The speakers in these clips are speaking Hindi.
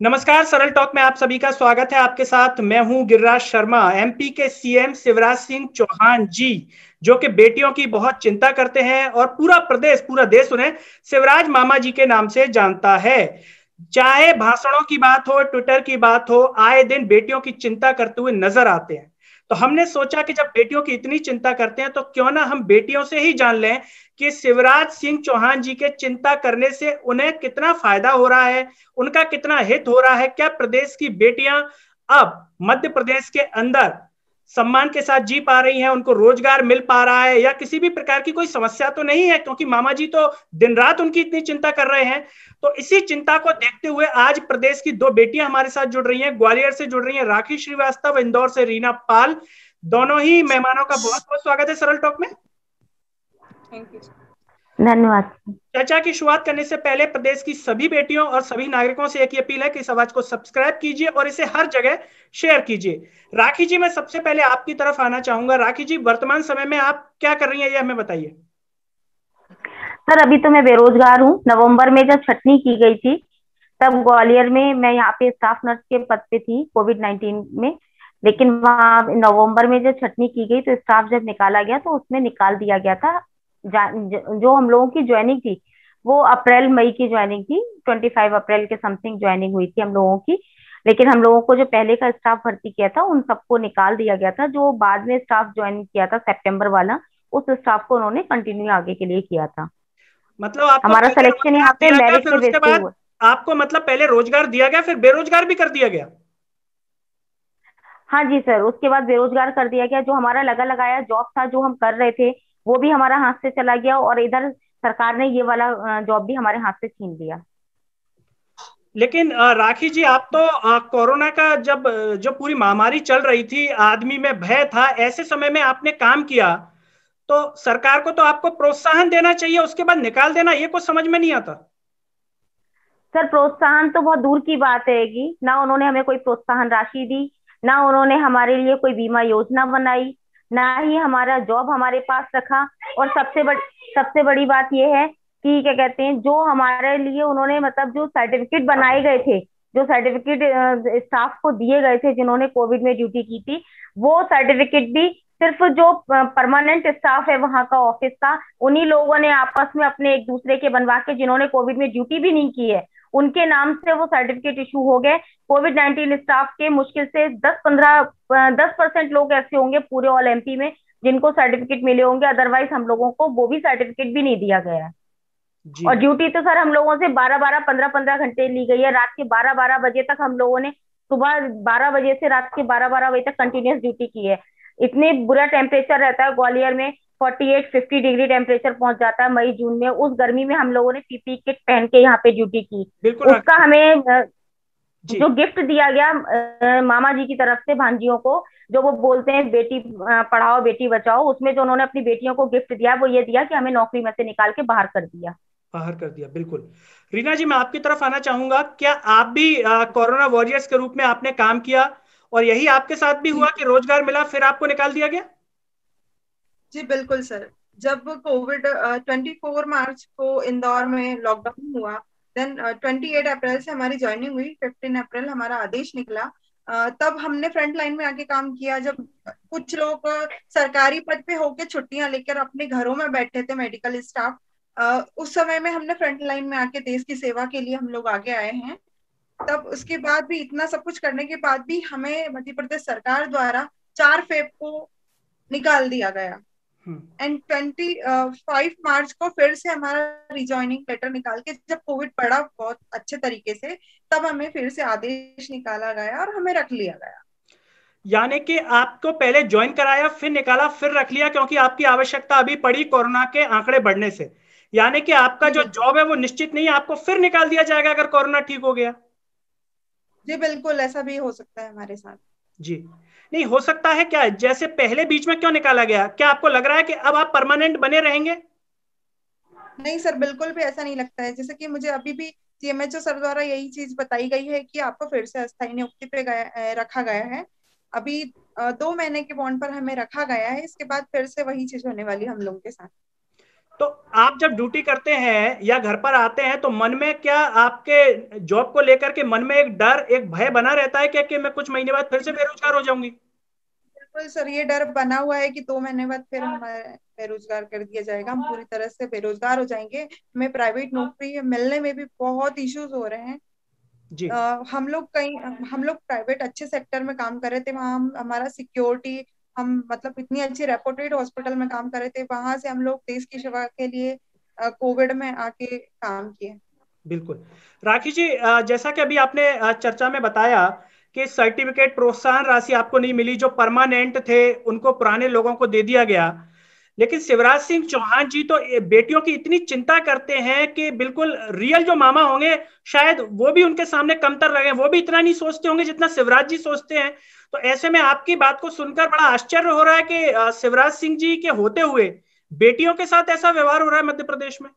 नमस्कार, सरल टॉक में आप सभी का स्वागत है। आपके साथ मैं हूं गिरिराज शर्मा। एमपी के सीएम शिवराज सिंह चौहान जी, जो कि बेटियों की बहुत चिंता करते हैं और पूरा देश उन्हें शिवराज मामा जी के नाम से जानता है। चाहे भाषणों की बात हो, ट्विटर की बात हो, आए दिन बेटियों की चिंता करते हुए नजर आते हैं। तो हमने सोचा कि जब बेटियों की इतनी चिंता करते हैं तो क्यों ना हम बेटियों से ही जान लें कि शिवराज सिंह चौहान जी के चिंता करने से उन्हें कितना फायदा हो रहा है, उनका कितना हित हो रहा है। क्या प्रदेश की बेटियां अब मध्य प्रदेश के अंदर सम्मान के साथ जी पा रही हैं, उनको रोजगार मिल पा रहा है, या किसी भी प्रकार की कोई समस्या तो नहीं है, क्योंकि मामा जी तो दिन रात उनकी इतनी चिंता कर रहे हैं। तो इसी चिंता को देखते हुए आज प्रदेश की दो बेटियां हमारे साथ जुड़ रही हैं। ग्वालियर से जुड़ रही हैं राखी श्रीवास्तव, इंदौर से रीना पाल। दोनों ही मेहमानों का बहुत बहुत स्वागत है सरल टॉक में। Thank you. धन्यवाद। चर्चा की शुरुआत करने से पहले प्रदेश की सभी बेटियों और सभी नागरिकों से एक ही अपील है कि इस आवाज को सब्सक्राइब कीजिए और इसे हर जगह शेयर कीजिए। राखी जी, मैं सबसे पहले आपकी तरफ आना चाहूंगा। राखी जी, वर्तमान समय में आप क्या कर रही हैं, ये हमें बताइए। सर, अभी तो मैं बेरोजगार हूँ। नवंबर में जब छटनी की गई थी तब ग्वालियर में मैं यहाँ पे स्टाफ नर्स के पद पे थी कोविड-19 में। लेकिन वहाँ नवंबर में जब छटनी की गई तो स्टाफ जब निकाला गया तो उसमें निकाल दिया गया था। जो हम लोगों की ज्वाइनिंग थी वो अप्रैल मई की ज्वाइनिंग थी। 25 अप्रैल के समथिंग ज्वाइनिंग हुई थी हम लोगों की। लेकिन हम लोगों को जो पहले का स्टाफ भर्ती किया था उन सबको निकाल दिया गया था। जो बाद में स्टाफ ज्वाइन किया था सितंबर वाला, उस स्टाफ को उन्होंने कंटिन्यू आगे के लिए किया था। मतलब आपको हमारा पहले सिलेक्शन रोजगार यहाँ पे दिया गया, मेरिट फिर के बेस उसके पे बाद हुआ। आपको मतलब पहले रोजगार दिया गया, फिर बेरोजगार भी कर दिया गया। हाँ जी सर, उसके बाद बेरोजगार कर दिया गया। जो हमारा लगा लगाया जॉब था जो हम कर रहे थे वो भी हमारा हाथ से चला गया, और इधर सरकार ने ये वाला जॉब भी हमारे हाथ से छीन लिया। लेकिन राखी जी, आप तो कोरोना का जब जो पूरी महामारी चल रही थी, आदमी में भय था, ऐसे समय में आपने काम किया, तो सरकार को तो आपको प्रोत्साहन देना चाहिए, उसके बाद निकाल देना ये कुछ समझ में नहीं आता। सर, प्रोत्साहन तो बहुत दूर की बात है कि ना उन्होंने हमें कोई प्रोत्साहन राशि दी, ना उन्होंने हमारे लिए कोई बीमा योजना बनाई, ना ही हमारा जॉब हमारे पास रखा। और सबसे बड़ी बात यह है कि क्या कहते हैं, जो हमारे लिए उन्होंने मतलब जो सर्टिफिकेट बनाए गए थे, जो सर्टिफिकेट स्टाफ को दिए गए थे जिन्होंने कोविड में ड्यूटी की थी, वो सर्टिफिकेट भी सिर्फ जो परमानेंट स्टाफ है वहां का ऑफिस का, उन्हीं लोगों ने आपस में अपने एक दूसरे के बनवा के, जिन्होंने कोविड में ड्यूटी भी नहीं की है, उनके नाम से वो सर्टिफिकेट इशू हो गए। कोविड-19 स्टाफ के मुश्किल से 10% लोग ऐसे होंगे पूरे ऑल एमपी में जिनको सर्टिफिकेट मिले होंगे। अदरवाइज हम लोगों को वो भी सर्टिफिकेट भी नहीं दिया गया है। जी। और ड्यूटी तो सर हम लोगों से 12-12, 15-15 घंटे ली गई है। रात के 12-12 बजे तक हम लोगों ने, सुबह 12 बजे से रात के 12-12 बजे तक कंटिन्यूस ड्यूटी की है। इतने बुरा टेम्परेचर रहता है ग्वालियर में, 48-50 डिग्री टेम्परेचर पहुंच जाता है मई जून में। उस गर्मी में हम लोगों ने पीपी किट पहन के यहाँ पे ड्यूटी की। बिल्कुल उसका राखी हमें जी। जो गिफ्ट दिया गया मामा जी की तरफ से भांजियों को, जो वो बोलते हैं बेटी पढ़ाओ बेटी बचाओ, उसमें जो उन्होंने अपनी बेटियों को गिफ्ट दिया वो ये दिया कि हमें नौकरी में से निकाल के बाहर कर दिया। बाहर कर दिया, बिल्कुल। रीना जी, मैं आपकी तरफ आना चाहूंगा। क्या आप भी कोरोना वॉरियर्स के रूप में आपने काम किया और यही आपके साथ भी जी हुआ कि रोजगार मिला फिर आपको निकाल दिया गया? जी बिल्कुल सर। जब कोविड 24 मार्च को इंदौर में लॉकडाउन हुआ, देन 28 अप्रैल से हमारी ज्वाइनिंग हुई, 15 अप्रैल हमारा आदेश निकला। तब हमने फ्रंट लाइन में आके काम किया। जब कुछ लोग सरकारी पद पे होके छुट्टियां लेकर अपने घरों में बैठे थे, मेडिकल स्टाफ, उस समय में हमने फ्रंट लाइन में आके देश की सेवा के लिए हम लोग आगे आए हैं। तब उसके बाद भी, इतना सब कुछ करने के बाद भी, हमें मध्य प्रदेश सरकार द्वारा 4 फेब को निकाल दिया गया। हम्म। एंड 25 मार्च को फिर से हमारा रिजॉइनिंग लेटर निकाल के, जब कोविड पड़ा बहुत अच्छे तरीके से, तब हमें फिर से आदेश निकाला गया और हमें रख लिया गया। यानी कि आपको पहले ज्वाइन कराया, फिर निकाला, फिर रख लिया, क्योंकि आपकी आवश्यकता अभी पड़ी कोरोना के आंकड़े बढ़ने से। यानी कि आपका जी जो बिल्कुल। जॉब है वो निश्चित नहीं है, आपको फिर निकाल दिया जाएगा अगर कोरोना ठीक हो गया। जी बिल्कुल, ऐसा भी हो सकता है हमारे साथ। जी। नहीं हो सकता है क्या? जैसे पहले बीच में क्यों निकाला गया? क्या आपको लग रहा है कि अब आप परमानेंट बने रहेंगे? नहीं सर, बिल्कुल भी ऐसा नहीं लगता है। जैसे कि मुझे अभी भी सीएमएचओ सर द्वारा यही चीज बताई गई है कि आपको फिर से अस्थायी नियुक्ति पे रखा गया है। अभी 2 महीने के बॉन्ड पर हमें रखा गया है। इसके बाद फिर से वही चीज होने वाली है हम लोगों के साथ। तो आप जब ड्यूटी करते हैं या घर पर आते हैं तो मन में क्या आपके जॉब को लेकर के मन में एक डर, एक भय बना रहता है क्या कि मैं कुछ महीने बाद फिर से बेरोजगार हो जाऊंगी? बिल्कुल सर, ये डर बना हुआ है कि 2 महीने बाद फिर हमें बेरोजगार कर दिया जाएगा, हम पूरी तरह से बेरोजगार हो जाएंगे। हमें प्राइवेट नौकरी मिलने में भी बहुत इश्यूज हो रहे हैं। जी हम लोग प्राइवेट अच्छे सेक्टर में काम कर रहे थे, वहाँ हम हमारा सिक्योरिटी, हम मतलब इतनी अच्छी रेपुटेड हॉस्पिटल में काम कर रहे थे, वहां से हम लोग देश की सेवा के लिए कोविड में आके काम किए। बिल्कुल। राखी जी, जैसा कि अभी आपने चर्चा में बताया कि सर्टिफिकेट प्रोत्साहन राशि आपको नहीं मिली, जो परमानेंट थे उनको पुराने लोगों को दे दिया गया, लेकिन शिवराज सिंह चौहान जी तो बेटियों की इतनी चिंता करते हैं कि बिल्कुल रियल जो मामा होंगे शायद वो भी उनके सामने कमतर रहे, वो भी इतना नहीं सोचते होंगे जितना शिवराज जी सोचते हैं। तो ऐसे में आपकी बात को सुनकर बड़ा आश्चर्य हो रहा है कि शिवराज सिंह जी के होते हुए बेटियों के साथ ऐसा व्यवहार हो रहा है मध्य प्रदेश में।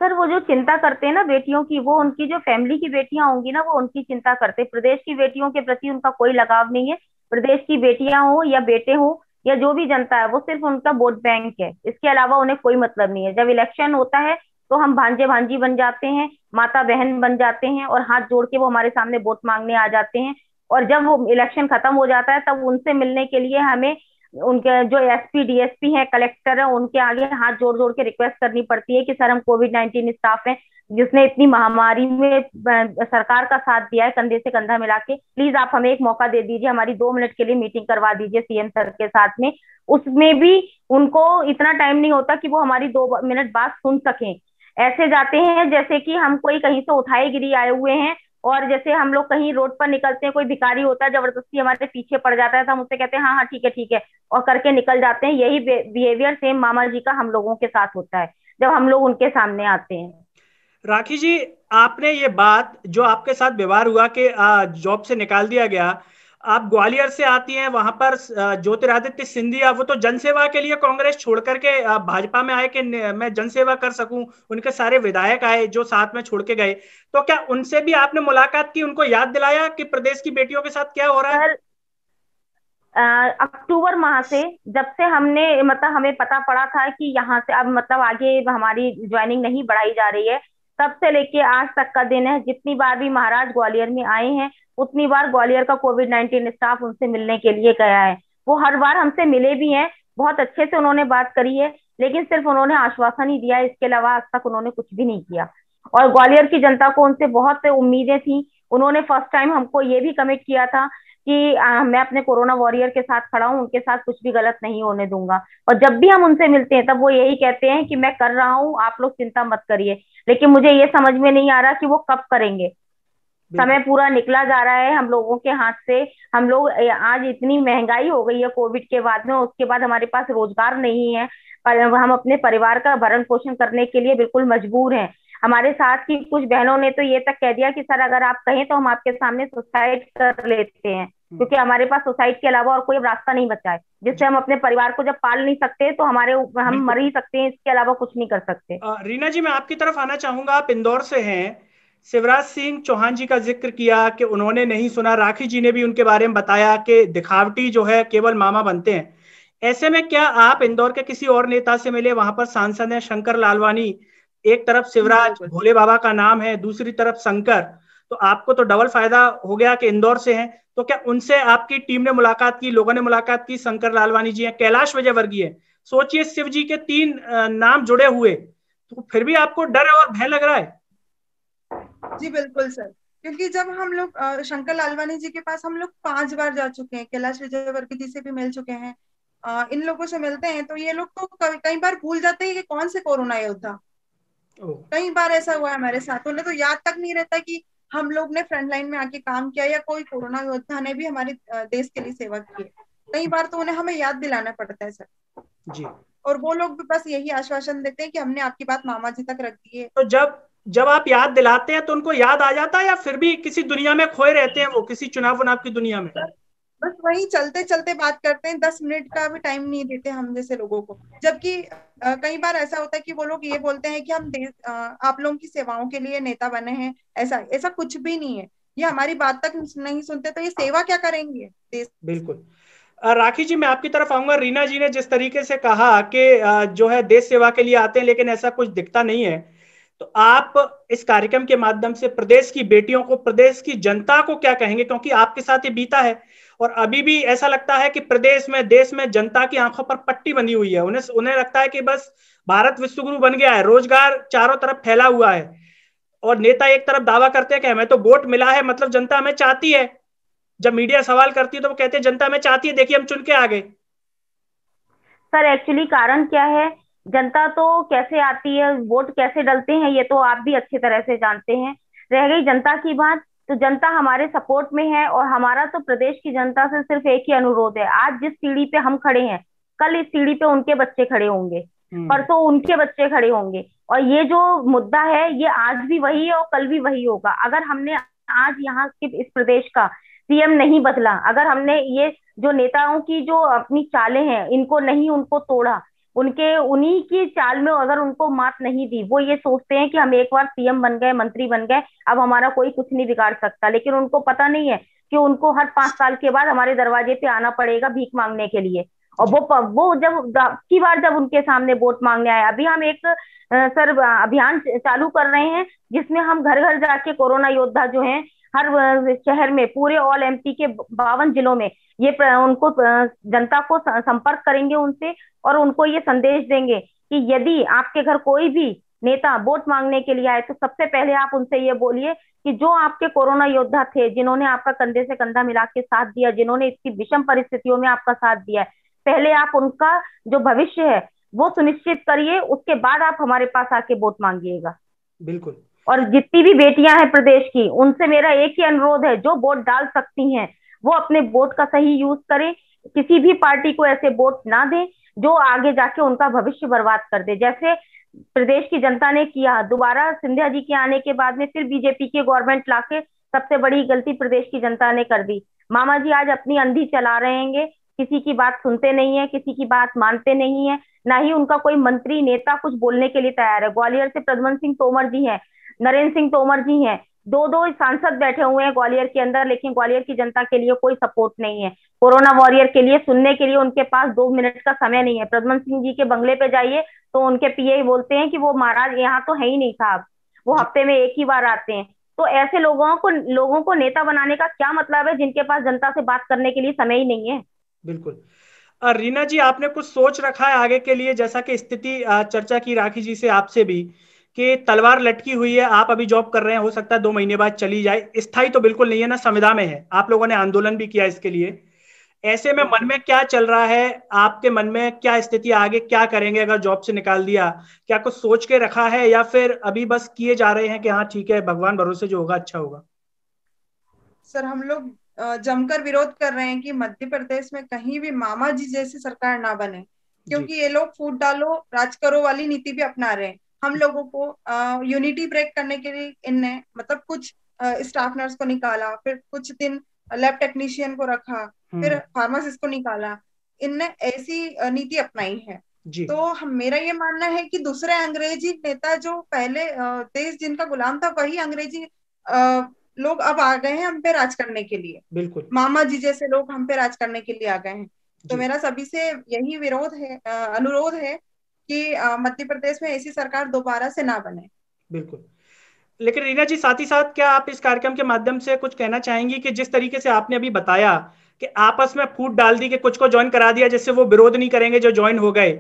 सर वो जो चिंता करते हैं ना बेटियों की, वो उनकी जो फैमिली की बेटियां होंगी ना, वो उनकी चिंता करते हैं। प्रदेश की बेटियों के प्रति उनका कोई लगाव नहीं है। प्रदेश की बेटियां हो या बेटे हो या जो भी जनता है, वो सिर्फ उनका वोट बैंक है, इसके अलावा उन्हें कोई मतलब नहीं है। जब इलेक्शन होता है तो हम भांजे भांजी बन जाते हैं, माता बहन बन जाते हैं, और हाथ जोड़ के वो हमारे सामने वोट मांगने आ जाते हैं। और जब वो इलेक्शन खत्म हो जाता है तब उनसे मिलने के लिए हमें उनके जो एसपी डीएसपी है, कलेक्टर है, उनके आगे हाथ जोड़ जोड़ के रिक्वेस्ट करनी पड़ती है कि सर हम कोविड-19 स्टाफ हैं, जिसने इतनी महामारी में सरकार का साथ दिया है कंधे से कंधा मिला के, प्लीज आप हमें एक मौका दे दीजिए, हमारी 2 मिनट के लिए मीटिंग करवा दीजिए सीएम सर के साथ में। उसमें भी उनको इतना टाइम नहीं होता कि वो हमारी 2 मिनट बात सुन सकें। ऐसे जाते हैं जैसे कि हम कोई कहीं से उठाए गिरी आए हुए हैं, और जैसे हम लोग कहीं रोड पर निकलते हैं, कोई भिखारी होता है जबरदस्ती हमारे पीछे पड़ जाता है, तो हम उससे कहते हैं हाँ हाँ ठीक है ठीक है, और करके निकल जाते हैं। यही बिहेवियर सेम मामा जी का हम लोगों के साथ होता है जब हम लोग उनके सामने आते हैं। राखी जी, आपने ये बात जो आपके साथ व्यवहार हुआ कि जॉब से निकाल दिया गया, आप ग्वालियर से आती हैं, वहां पर ज्योतिरादित्य सिंधिया वो तो जनसेवा के लिए कांग्रेस छोड़ करके भाजपा में आए कि मैं जनसेवा कर सकूं, उनके सारे विधायक आए जो साथ में छोड़ के गए, तो क्या उनसे भी आपने मुलाकात की, उनको याद दिलाया कि प्रदेश की बेटियों के साथ क्या हो रहा है? सर अक्टूबर माह से, जब से हमने मतलब हमें पता पड़ा था कि यहाँ से अब मतलब आगे हमारी ज्वाइनिंग नहीं बढ़ाई जा रही है, तब से लेके आज तक का दिन है, जितनी बार भी महाराज ग्वालियर में आए हैं उतनी बार ग्वालियर का कोविड-19 स्टाफ उनसे मिलने के लिए गया है। वो हर बार हमसे मिले भी हैं, बहुत अच्छे से उन्होंने बात करी है, लेकिन सिर्फ उन्होंने आश्वासन ही दिया है, इसके अलावा आज तक उन्होंने कुछ भी नहीं किया। और ग्वालियर की जनता को उनसे बहुत उम्मीदें थी। उन्होंने फर्स्ट टाइम हमको ये भी कमिट किया था कि मैं अपने कोरोना वॉरियर के साथ खड़ा हूँ, उनके साथ कुछ भी गलत नहीं होने दूंगा। और जब भी हम उनसे मिलते हैं तब वो यही कहते हैं कि मैं कर रहा हूँ, आप लोग चिंता मत करिए। लेकिन मुझे ये समझ में नहीं आ रहा कि वो कब करेंगे। समय पूरा निकला जा रहा है हम लोगों के हाथ से। हम लोग आज इतनी महंगाई हो गई है कोविड के बाद में, उसके बाद हमारे पास रोजगार नहीं है, पर हम अपने परिवार का भरण पोषण करने के लिए बिल्कुल मजबूर हैं। हमारे साथ की कुछ बहनों ने तो ये तक कह दिया कि सर अगर आप कहें तो हम आपके सामने सुसाइड कर लेते हैं, क्योंकि हमारे पास सुसाइड के अलावा और कोई रास्ता नहीं बचा है, जिससे हम अपने परिवार को जब पाल नहीं सकते तो हम मर ही सकते हैं, इसके अलावा कुछ नहीं कर सकते। रीना जी, मैं आपकी तरफ आना चाहूंगा, आप इंदौर से हैं। शिवराज सिंह चौहान जी का जिक्र किया कि उन्होंने नहीं सुना, राखी जी ने भी उनके बारे में बताया कि दिखावटी जो है केवल मामा बनते हैं। ऐसे में क्या आप इंदौर के किसी और नेता से मिले? वहां पर सांसद हैं शंकर लालवानी, एक तरफ शिवराज बिल्कुल। भोले बाबा का नाम है, दूसरी तरफ शंकर, तो आपको तो डबल फायदा हो गया कि इंदौर से हैं। तो क्या उनसे आपकी टीम ने मुलाकात की, लोगों ने मुलाकात की? शंकर लालवानी जी हैं, कैलाश विजयवर्गीय, सोचिए शिव जी के 3 नाम जुड़े हुए, तो फिर भी आपको डर और भय लग रहा है? जी बिल्कुल सर, क्योंकि जब हम लोग शंकर लालवानी जी के पास हम लोग 5 बार जा चुके हैं, कैलाश विजयवर्गीय जी से भी मिल चुके हैं, इन लोगों से मिलते हैं, तो ये लोग तो कई बार भूल जाते हैं कि कौन से कोरोना योद्धा। कई बार ऐसा हुआ है हमारे साथ, उन्हें तो याद तक नहीं रहता कि हम लोग ने फ्रंट लाइन में आके काम किया या कोई कोरोना योद्धा ने भी हमारे देश के लिए सेवा की है। कई बार तो उन्हें हमें याद दिलाना पड़ता है सर जी। और वो लोग भी बस यही आश्वासन देते हैं कि हमने आपकी बात मामा जी तक रख दी है। तो जब जब आप याद दिलाते हैं तो उनको याद आ जाता है या फिर भी किसी दुनिया में खोए रहते हैं, वो किसी चुनाव वुनाव की दुनिया में? बस वही चलते चलते बात करते हैं, 10 मिनट का भी टाइम नहीं देते हम जैसे लोगों को। जबकि कई बार ऐसा होता है कि वो लोग ये बोलते हैं कि हम आप लोगों की सेवाओं के लिए नेता बने हैं, ऐसा ऐसा कुछ भी नहीं है। ये हमारी बात तक नहीं सुनते तो ये सेवा क्या करेंगे देश? बिल्कुल। राखी जी, मैं आपकी तरफ आऊंगा। रीना जी ने जिस तरीके से कहा कि जो है देश सेवा के लिए आते हैं लेकिन ऐसा कुछ दिखता नहीं है, तो आप इस कार्यक्रम के माध्यम से प्रदेश की बेटियों को, प्रदेश की जनता को क्या कहेंगे, क्योंकि आपके साथ ये बीता है और अभी भी ऐसा लगता है कि प्रदेश में, देश में जनता की आंखों पर पट्टी बंधी हुई है। उन्हें उन्हें लगता है कि बस भारत विश्वगुरु बन गया है, रोजगार चारों तरफ फैला हुआ है और नेता एक तरफ दावा करते हैं कि हमें तो वोट मिला है, मतलब जनता हमें चाहती है। जब मीडिया सवाल करती है तो वो कहते हैं जनता हमें चाहती है, देखिए हम चुन के आ गए। सर एक्चुअली कारण क्या है, जनता तो कैसे आती है, वोट कैसे डलते हैं, ये तो आप भी अच्छी तरह से जानते हैं। रह गई जनता की बात, तो जनता हमारे सपोर्ट में है और हमारा तो प्रदेश की जनता से सिर्फ एक ही अनुरोध है। आज जिस सीढ़ी पे हम खड़े हैं, कल इस सीढ़ी पे उनके बच्चे खड़े होंगे, परसों उनके बच्चे खड़े होंगे, और ये जो मुद्दा है ये आज भी वही है और कल भी वही होगा। अगर हमने आज यहाँ के इस प्रदेश का सीएम नहीं बदला, अगर हमने ये जो नेताओं की जो अपनी चालें हैं इनको नहीं, उनको तोड़ा, उनके उन्हीं की चाल में अगर उनको मात नहीं दी, वो ये सोचते हैं कि हम एक बार सीएम बन गए, मंत्री बन गए, अब हमारा कोई कुछ नहीं बिगाड़ सकता। लेकिन उनको पता नहीं है कि उनको हर 5 साल के बाद हमारे दरवाजे पे आना पड़ेगा भीख मांगने के लिए। और वो जब की बार जब उनके सामने वोट मांगने आए, अभी हम एक सर अभियान चालू कर रहे हैं जिसमें हम घर घर जाके कोरोना योद्धा जो हैं हर शहर में, पूरे ऑल एमपी के 52 जिलों में ये उनको जनता को संपर्क करेंगे उनसे, और उनको ये संदेश देंगे कि यदि आपके घर कोई भी नेता वोट मांगने के लिए आए तो सबसे पहले आप उनसे ये बोलिए कि जो आपके कोरोना योद्धा थे, जिन्होंने आपका कंधे से कंधा मिला के साथ दिया, जिन्होंने इतनी विषम परिस्थितियों में आपका साथ दिया है, पहले आप उनका जो भविष्य है वो सुनिश्चित करिए, उसके बाद आप हमारे पास आके वोट मांगिएगा। बिल्कुल। और जितनी भी बेटियां हैं प्रदेश की, उनसे मेरा एक ही अनुरोध है, जो वोट डाल सकती हैं वो अपने वोट का सही यूज करें, किसी भी पार्टी को ऐसे वोट ना दें जो आगे जाके उनका भविष्य बर्बाद कर दे। जैसे प्रदेश की जनता ने किया, दोबारा सिंधिया जी के आने के बाद में फिर बीजेपी की गवर्नमेंट लाके सबसे बड़ी गलती प्रदेश की जनता ने कर दी। मामा जी आज अपनी अंधी चला रहेंगे, किसी की बात सुनते नहीं है, किसी की बात मानते नहीं है, ना ही उनका कोई मंत्री नेता कुछ बोलने के लिए तैयार है। ग्वालियर से प्रद्युम्न सिंह तोमर जी हैं, नरेंद्र सिंह तोमर जी हैं, दो सांसद बैठे हुए हैं ग्वालियर के अंदर, लेकिन ग्वालियर की जनता के लिए कोई सपोर्ट नहीं है। कोरोना वॉरियर के लिए सुनने के लिए उनके पास 2 मिनट का समय नहीं है। प्रद्युम्न सिंह जी के बंगले पे जाइए तो उनके पीए बोलते हैं कि वो महाराज यहाँ तो है ही नहीं साहब, वो हफ्ते में एक ही बार आते हैं। तो ऐसे लोगों को नेता बनाने का क्या मतलब है जिनके पास जनता से बात करने के लिए समय ही नहीं है। बिल्कुल। रीना जी, आपने कुछ सोच रखा है आगे के लिए, जैसा कि स्थिति चर्चा की राखी जी से, आपसे भी, कि तलवार लटकी हुई है, आप अभी जॉब कर रहे हैं, हो सकता है 2 महीने बाद चली जाए, स्थायी तो बिल्कुल नहीं है ना, संविदा में है, आप लोगों ने आंदोलन भी किया इसके लिए। ऐसे में मन में क्या चल रहा है, आपके मन में क्या स्थिति, आगे क्या करेंगे अगर जॉब से निकाल दिया? क्या कुछ सोच के रखा है या फिर अभी बस किए जा रहे हैं कि हाँ ठीक है, भगवान भरोसे, जो होगा अच्छा होगा? सर हम लोग जमकर विरोध कर रहे हैं कि मध्य प्रदेश में कहीं भी मामा जी जैसी सरकार ना बने, क्योंकि ये लोग फूट डालो राज करो वाली नीति भी अपना रहे हैं। हम लोगों को यूनिटी ब्रेक करने के लिए इनने मतलब कुछ स्टाफ नर्स को निकाला, फिर कुछ दिन लैब टेक्नीशियन को रखा, फिर फार्मासिस्ट को निकाला, इनने ऐसी नीति अपनाई है। तो मेरा ये मानना है कि दूसरे अंग्रेजी नेता जो पहले देश जिनका गुलाम था, वही अंग्रेजी लोग अब आ गए हैं हम पे राज करने के लिए। बिल्कुल। मामा जी जैसे लोग हम पे राज करने के लिए आ गए हैं। तो मेरा सभी से यही विरोध है, अनुरोध है कि मध्य प्रदेश में ऐसी सरकार दोबारा से ना बने। बिल्कुल। लेकिन रीना जी, साथ ही साथ क्या आप इस कार्यक्रम के माध्यम से कुछ कहना चाहेंगी कि जिस तरीके से आपने अभी बताया कि आपस में फूट डाल दी कि कुछ को ज्वाइन करा दिया जिससे वो विरोध नहीं करेंगे जो ज्वाइन हो गए,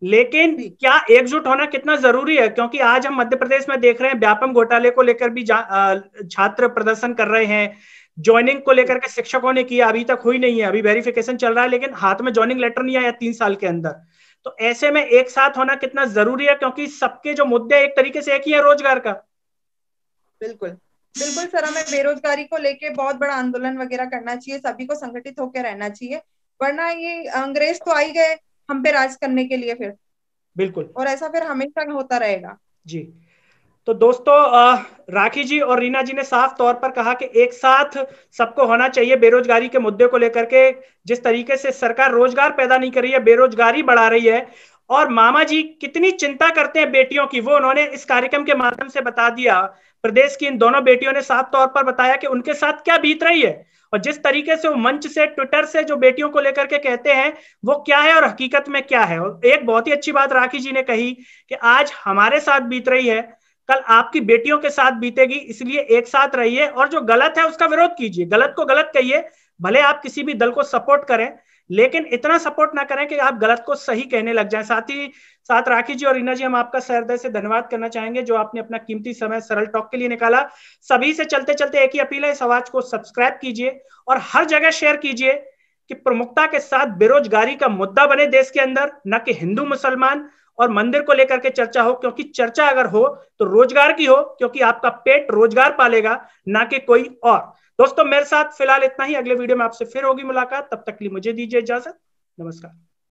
लेकिन क्या एकजुट होना कितना जरूरी है? क्योंकि आज हम मध्य प्रदेश में देख रहे हैं व्यापम घोटाले को लेकर भी छात्र प्रदर्शन कर रहे हैं, ज्वाइनिंग को लेकर के शिक्षकों ने किया, अभी तक हुई नहीं है, अभी वेरिफिकेशन चल रहा है, लेकिन हाथ में ज्वाइनिंग लेटर नहीं आया 3 साल के अंदर। तो ऐसे में एक साथ होना कितना जरूरी है, क्योंकि सबके जो मुद्दे एक तरीके से एक ही है, रोजगार का। बिल्कुल बिल्कुल सर, हमें बेरोजगारी को लेके बहुत बड़ा आंदोलन वगैरह करना चाहिए, सभी को संगठित होकर रहना चाहिए, वरना ये अंग्रेज तो आ ही गए हम पे राज करने के लिए फिर। बिल्कुल। और ऐसा फिर हमेशा होता रहेगा जी। तो दोस्तों, राखी जी और रीना जी ने साफ तौर पर कहा कि एक साथ सबको होना चाहिए बेरोजगारी के मुद्दे को लेकर के। जिस तरीके से सरकार रोजगार पैदा नहीं कर रही है, बेरोजगारी बढ़ा रही है, और मामा जी कितनी चिंता करते हैं बेटियों की, वो उन्होंने इस कार्यक्रम के माध्यम से बता दिया। प्रदेश की इन दोनों बेटियों ने साफ तौर पर बताया कि उनके साथ क्या बीत रही है, और जिस तरीके से वो मंच से, ट्विटर से जो बेटियों को लेकर के कहते हैं वो क्या है और हकीकत में क्या है। और एक बहुत ही अच्छी बात राखी जी ने कही कि आज हमारे साथ बीत रही है, कल आपकी बेटियों के साथ बीतेगी, इसलिए एक साथ रहिए और जो गलत है उसका विरोध कीजिए, गलत को गलत कहिए। भले आप किसी भी दल को सपोर्ट करें, लेकिन इतना सपोर्ट ना करें कि आप गलत को सही कहने लग जाएं। साथ ही साथ राखी जी और रीना जी, हम आपका सहृदय से धन्यवाद करना चाहेंगे जो आपने अपना कीमती समय सरल टॉक के लिए निकाला। सभी से चलते चलते एक ही अपील है, इस आवाज को सब्सक्राइब कीजिए और हर जगह शेयर कीजिए कि प्रमुखता के साथ बेरोजगारी का मुद्दा बने देश के अंदर, न कि हिंदू मुसलमान और मंदिर को लेकर के चर्चा हो, क्योंकि चर्चा अगर हो तो रोजगार की हो, क्योंकि आपका पेट रोजगार पालेगा, ना कि कोई और। दोस्तों मेरे साथ फिलहाल इतना ही, अगले वीडियो में आपसे फिर होगी मुलाकात, तब तक के लिए मुझे दीजिए इजाजत, नमस्कार।